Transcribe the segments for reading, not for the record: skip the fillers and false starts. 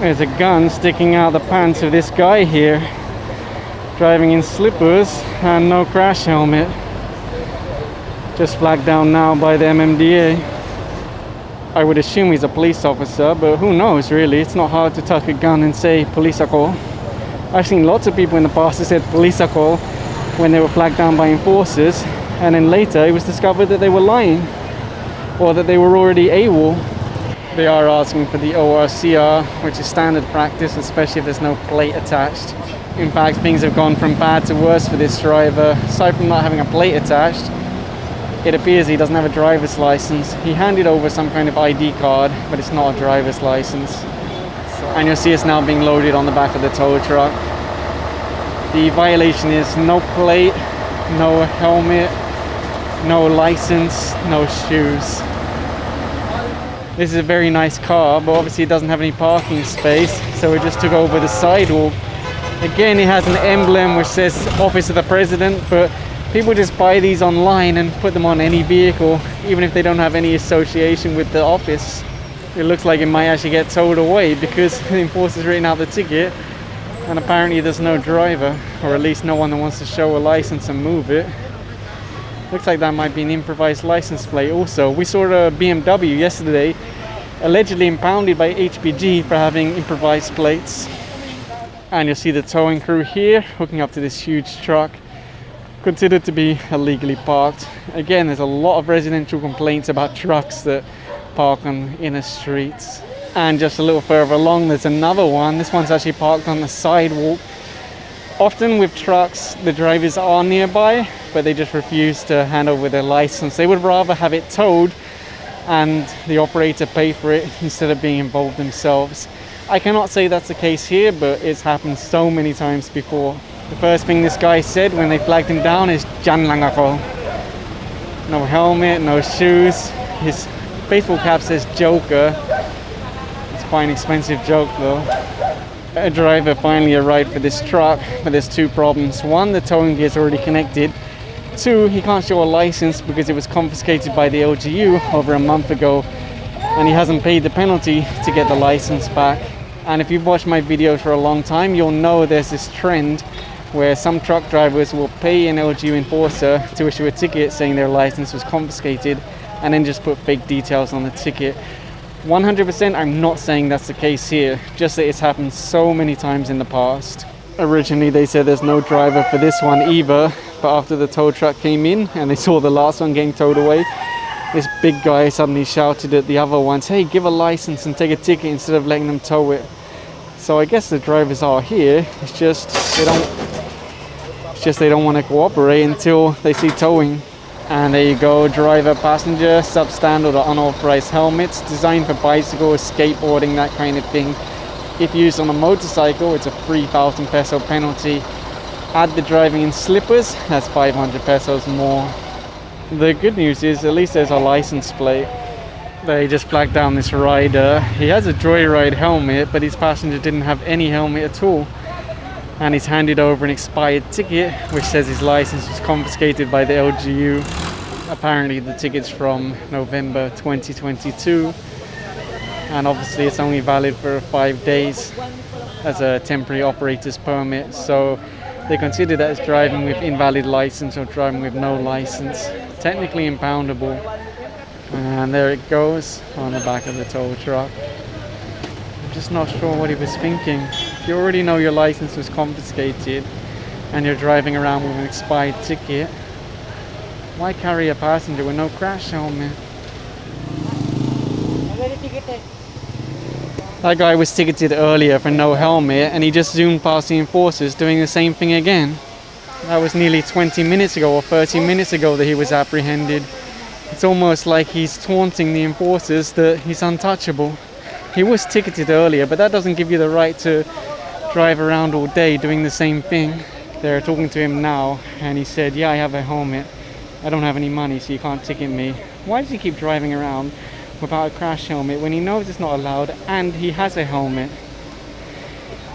There's a gun sticking out the pants of this guy here, driving in slippers and no crash helmet. Just flagged down now by the MMDA. I would assume he's a police officer, but who knows really. It's not hard to tuck a gun and say police ako. I've seen lots of people in the past that said police ako when they were flagged down by enforcers, and then later it was discovered that they were lying or that they were already AWOL. They are asking for the ORCR, which is standard practice, especially if there's no plate attached. In fact, things have gone from bad to worse for this driver. Aside from not having a plate attached, it appears he doesn't have a driver's license. He handed over some kind of ID card, but it's not a driver's license. And you'll see it's now being loaded on the back of the tow truck. The violation is no plate, no helmet, no license, no shoes. This is a very nice car, but obviously it doesn't have any parking space, so we just took over the sidewalk. Again, it has an emblem which says Office of the President, but people just buy these online and put them on any vehicle, even if they don't have any association with the office. It looks like it might actually get towed away because the enforcer's written out the ticket and apparently there's no driver, or at least no one that wants to show a license and move it. Looks like that might be an improvised license plate also. We saw a BMW yesterday allegedly impounded by HPG for having improvised plates. And you'll see the towing crew here hooking up to this huge truck, considered to be illegally parked. Again, there's a lot of residential complaints about trucks that park on inner streets. And just a little further along there's another one. This one's actually parked on the sidewalk. Often with trucks the drivers are nearby, but they just refuse to hand over their license. They would rather have it towed and the operator pay for it instead of being involved themselves. I cannot say that's the case here, but it's happened so many times before. The first thing this guy said when they flagged him down is "Dyan lang ako." No helmet, no shoes. His baseball cap says Joker. It's quite an expensive joke though. A driver finally arrived for this truck, but there's two problems. One, the towing gear is already connected. Two, he can't show a license because it was confiscated by the LGU over a month ago, and he hasn't paid the penalty to get the license back. And if you've watched my videos for a long time, you'll know there's this trend where some truck drivers will pay an LGU enforcer to issue a ticket saying their license was confiscated and then just put fake details on the ticket. 100% I'm not saying that's the case here, just that it's happened so many times in the past. Originally they said there's no driver for this one either, but after the tow truck came in and they saw the last one getting towed away, this big guy suddenly shouted at the other ones, "Hey, give a license and take a ticket instead of letting them tow it." So I guess the drivers are here, it's just they don't want to cooperate until they see towing. And there you go, driver, passenger, substandard or unauthorized helmets, designed for bicycles, skateboarding, that kind of thing. If used on a motorcycle, it's a 3,000 peso penalty. Add the driving in slippers, that's 500 pesos more. The good news is, at least there's a license plate. They just flagged down this rider. He has a joyride helmet, but his passenger didn't have any helmet at all. And he's handed over an expired ticket which says his license was confiscated by the LGU. Apparently the ticket's from November 2022, and obviously it's only valid for 5 days as a temporary operator's permit, so they consider that as driving with invalid license or driving with no license. Technically impoundable. And there it goes on the back of the tow truck. I'm just not sure what he was thinking. If you already know your license was confiscated and you're driving around with an expired ticket, why carry a passenger with no crash helmet? That guy was ticketed earlier for no helmet and he just zoomed past the enforcers doing the same thing again. That was nearly 20 minutes ago or 30 minutes ago that he was apprehended. It's almost like he's taunting the enforcers that he's untouchable. He was ticketed earlier, but that doesn't give you the right to drive around all day doing the same thing. They're talking to him now and he said, "Yeah, I have a helmet. I don't have any money, so you can't ticket me." Why does he keep driving around without a crash helmet when he knows it's not allowed and he has a helmet?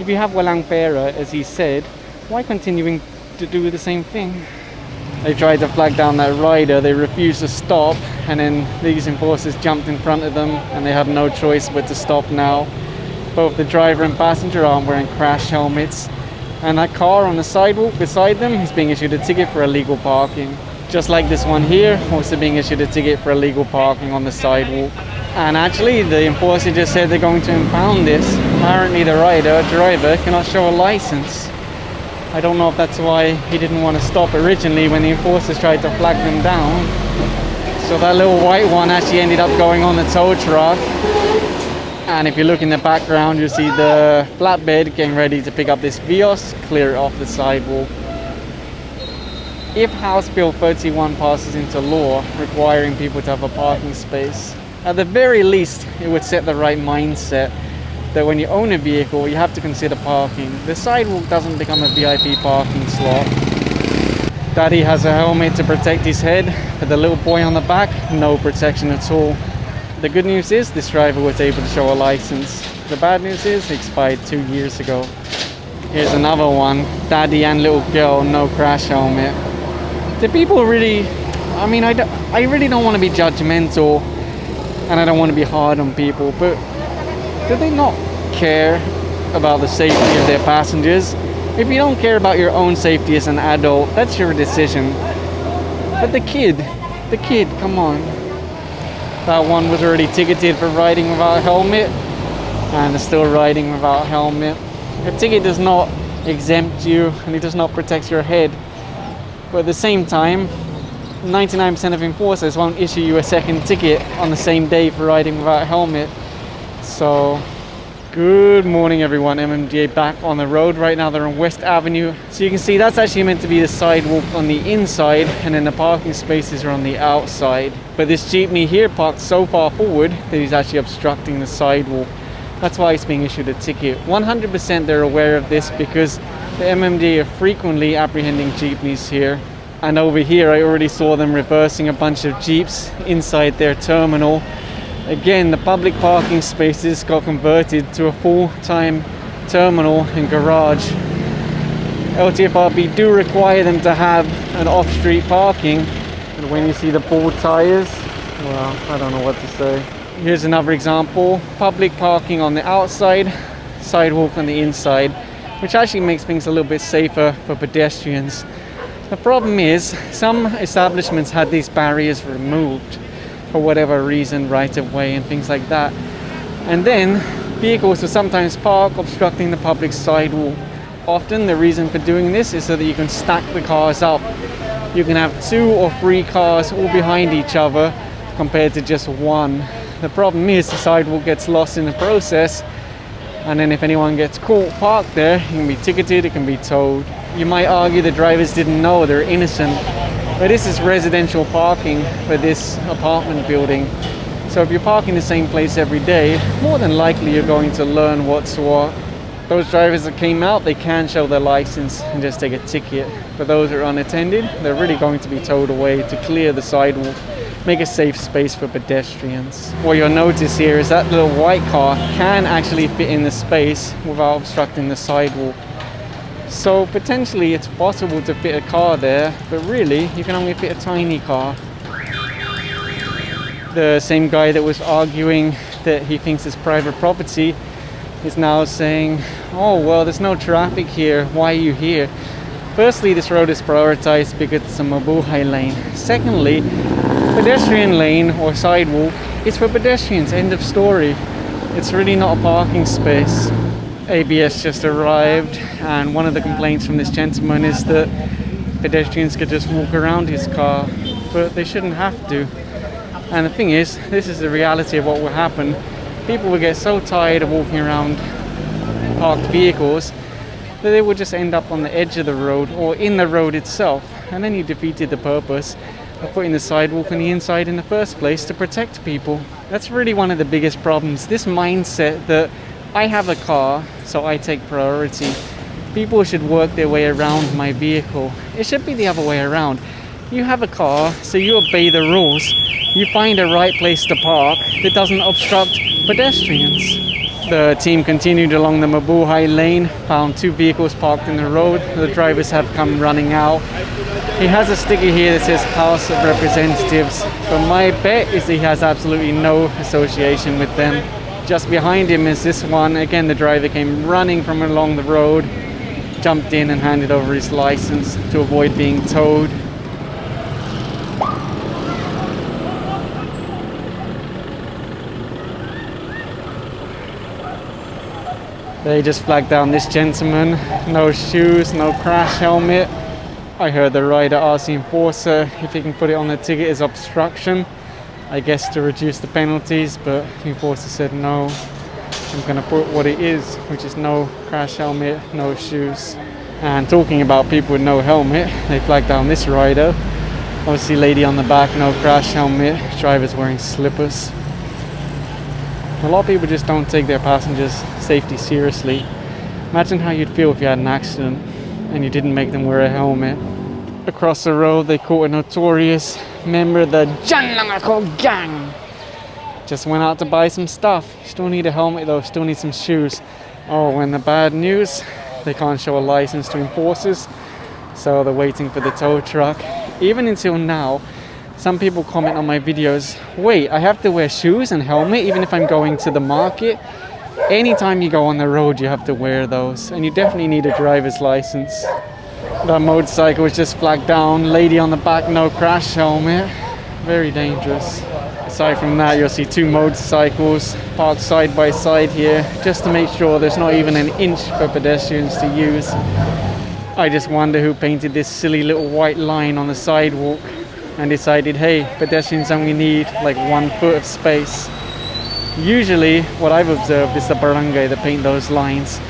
If you have walang pera, as he said, why continuing to do the same thing? They tried to flag down that rider, they refused to stop, and then these enforcers jumped in front of them and they have no choice but to stop now. both the driver and passenger aren't wearing crash helmets. And that car on the sidewalk beside them is being issued a ticket for illegal parking. Just like this one here, also being issued a ticket for illegal parking on the sidewalk. And actually, the enforcer just said they're going to impound this. Apparently the driver cannot show a license. I don't know if that's why he didn't want to stop originally when the enforcers tried to flag them down. So that little white one actually ended up going on the tow truck. And if you look in the background, you'll see the flatbed getting ready to pick up this Vios, clear it off the sidewalk. If House Bill 31 passes into law requiring people to have a parking space, at the very least it would set the right mindset that when you own a vehicle you have to consider parking. The sidewalk doesn't become a VIP parking slot. Daddy has a helmet to protect his head, but the little boy on the back, no protection at all. The good news is this driver was able to show a license. The bad news is it expired 2 years ago. Here's another one. Daddy and little girl, no crash helmet. Do people really... I really don't want to be judgmental and I don't want to be hard on people, but do they not care about the safety of their passengers? If you don't care about your own safety as an adult, that's your decision. But the kid, come on. That one was already ticketed for riding without a helmet and is still riding without a helmet. A ticket does not exempt you and it does not protect your head. But at the same time, 99% of enforcers won't issue you a second ticket on the same day for riding without a helmet. So, good morning everyone, MMDA back on the road. Right now they're on West Avenue. So you can see that's actually meant to be the sidewalk on the inside and then the parking spaces are on the outside. But this jeepney here parked so far forward that he's actually obstructing the sidewalk. That's why he's being issued a ticket. 100% they're aware of this because the MMDA are frequently apprehending jeepneys here. And over here I already saw them reversing a bunch of jeeps inside their terminal. Again, the public parking spaces got converted to a full-time terminal and garage. LTFRB do require them to have an off-street parking. And when you see the bald tires, well, I don't know what to say. Here's another example. Public parking on the outside, sidewalk on the inside, which actually makes things a little bit safer for pedestrians. The problem is, some establishments had these barriers removed for whatever reason, right of way and things like that. And then vehicles will sometimes park obstructing the public sidewalk. Often the reason for doing this is so that you can stack the cars up. You can have 2 or 3 cars all behind each other compared to just one. The problem is the sidewalk gets lost in the process, and then if anyone gets caught parked there, it can be ticketed, it can be towed. You might argue the drivers didn't know, they're innocent. But this is residential parking for this apartment building. So if you park in the same place every day, more than likely you're going to learn what's what. Those drivers that came out, they can show their license and just take a ticket. But those that are unattended, they're really going to be towed away to clear the sidewalk, make a safe space for pedestrians. What you'll notice here is that little white car can actually fit in the space without obstructing the sidewalk. So potentially it's possible to fit a car there, but really you can only fit a tiny car. The same guy that was arguing that he thinks it's private property is now saying, oh well, there's no traffic here, why are you here? Firstly, this road is prioritized because it's a mabuhay lane. Secondly, pedestrian lane or sidewalk is for pedestrians, end of story. It's really not a parking space. ABS just arrived, and one of the complaints from this gentleman is that pedestrians could just walk around his car, but they shouldn't have to. And the thing is, this is the reality of what will happen. People will get so tired of walking around parked vehicles that they will just end up on the edge of the road or in the road itself, and then you defeated the purpose of putting the sidewalk on the inside in the first place to protect people. That's really one of the biggest problems, this mindset that I have a car, so I take priority. People should work their way around my vehicle. It should be the other way around. You have a car, so you obey the rules. You find a right place to park that doesn't obstruct pedestrians. The team continued along the mabuhay lane, found 2 vehicles parked in the road. The drivers have come running out. He has a sticker here that says House of Representatives, but my bet is he has absolutely no association with them. Just behind him is this one. Again, the driver came running from along the road, jumped in and handed over his license to avoid being towed. They just flagged down this gentleman. No shoes, no crash helmet. I heard the rider ask the enforcer if he can put it on the ticket as obstruction, I guess to reduce the penalties, but the enforcer said no. I'm gonna put what it is, which is no crash helmet, no shoes. And talking about people with no helmet, they flagged down this rider. Obviously lady on the back, no crash helmet, driver's wearing slippers. A lot of people just don't take their passengers' safety seriously. Imagine how you'd feel if you had an accident and you didn't make them wear a helmet. Across the road they caught a notorious member of the Janlangako gang. Just went out to buy some stuff. Still need a helmet though, still need some shoes. Oh, and the bad news, they can't show a license to enforcers, so they're waiting for the tow truck. Even until now, some people comment on my videos, wait, I have to wear shoes and helmet even if I'm going to the market? Anytime you go on the road, you have to wear those, and you definitely need a driver's license. That motorcycle was just flagged down. Lady on the back, no crash helmet. Very dangerous. Aside from that, you'll see two motorcycles parked side by side here, just to make sure there's not even an inch for pedestrians to use. I just wonder who painted this silly little white line on the sidewalk and decided, hey, pedestrians only need like 1 foot of space. Usually what I've observed is the barangay that paint those lines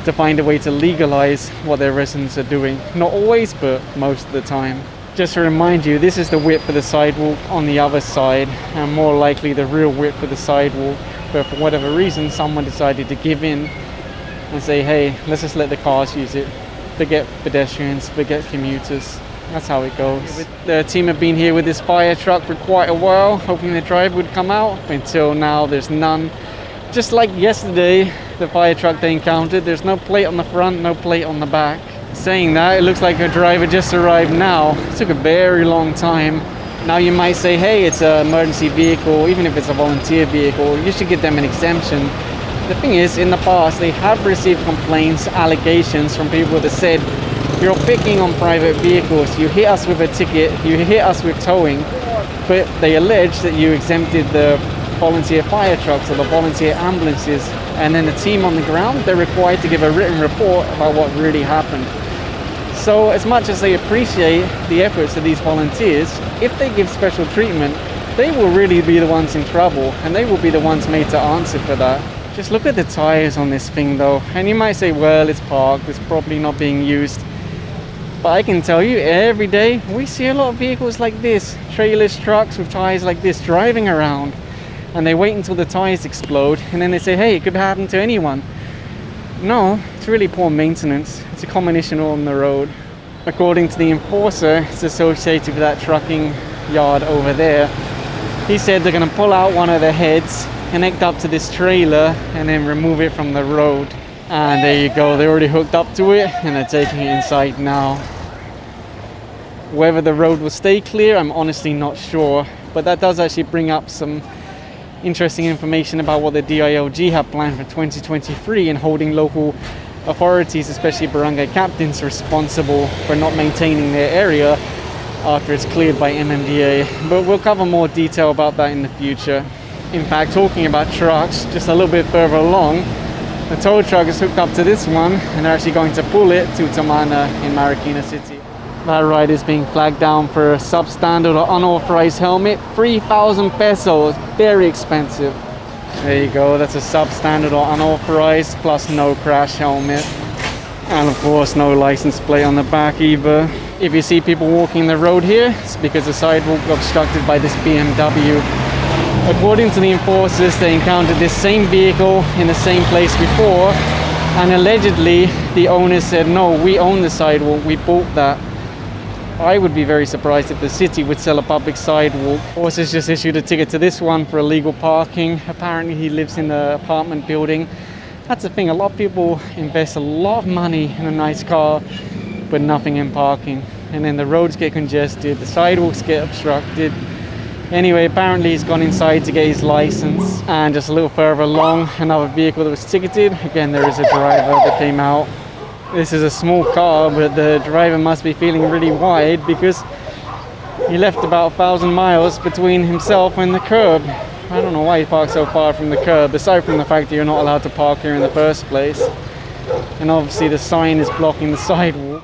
to find a way to legalize what their residents are doing. Not always, but most of the time. Just to remind you, this is the width of the sidewalk on the other side, and more likely the real width of the sidewalk, but for whatever reason someone decided to give in and say, hey, let's just let the cars use it. Forget pedestrians, forget commuters. That's how it goes. The team have been here with this fire truck for quite a while, hoping the driver would come out. Until now, there's none. Just like yesterday, the fire truck they encountered, there's no plate on the front, no plate on the back. Saying that, it looks like a driver just arrived now. It took a very long time. Now you might say, hey, it's an emergency vehicle, even if it's a volunteer vehicle, you should give them an exemption. The thing is, in the past, they have received complaints, allegations from people that said, you're picking on private vehicles, you hit us with a ticket, you hit us with towing, but they allege that you exempted the volunteer fire trucks or the volunteer ambulances, and then the team on the ground, they're required to give a written report about what really happened. So as much as they appreciate the efforts of these volunteers, if they give special treatment, they will really be the ones in trouble, and they will be the ones made to answer for that. Just look at the tires on this thing though, and you might say, well, it's parked, it's probably not being used. But I can tell you, every day we see a lot of vehicles like this, trailers, trucks with tires like this driving around, and they wait until the tires explode and then they say, hey, it could happen to anyone. No, it's really poor maintenance. It's a common issue on the road. According to the enforcer, it's associated with that trucking yard over there. He said they're going to pull out one of the heads, connect up to this trailer, and then remove it from the road. And there you go, they're already hooked up to it and they're taking it inside now. Whether the road will stay clear, I'm honestly not sure, but that does actually bring up some interesting information about what the DILG have planned for 2023 and holding local authorities, especially barangay captains, responsible for not maintaining their area after it's cleared by MMDA. But we'll cover more detail about that in the future. In fact, talking about trucks, just a little bit further along, the tow truck is hooked up to this one and they're actually going to pull it to Tamana in Marikina City. That ride is being flagged down for a substandard or unauthorized helmet, 3,000 pesos, very expensive. There you go, that's a substandard or unauthorized, plus no crash helmet. And of course no license plate on the back either. If you see people walking the road here, it's because the sidewalk got obstructed by this BMW. According to the enforcers, they encountered this same vehicle in the same place before, and allegedly the owner said, no, we own the sidewalk, we bought that. I would be very surprised if the city would sell a public sidewalk. Enforcers just issued a ticket to this one for illegal parking. Apparently he lives in an apartment building. That's the thing, a lot of people invest a lot of money in a nice car, but nothing in parking. And then the roads get congested, the sidewalks get obstructed. Anyway, apparently he's gone inside to get his license, and just a little further along, another vehicle that was ticketed. Again, there is a driver that came out. This is a small car, but the driver must be feeling really wide because he left about 1,000 miles between himself and the curb. I don't know why he parked so far from the curb, aside from the fact that you're not allowed to park here in the first place. And obviously the sign is blocking the sidewalk.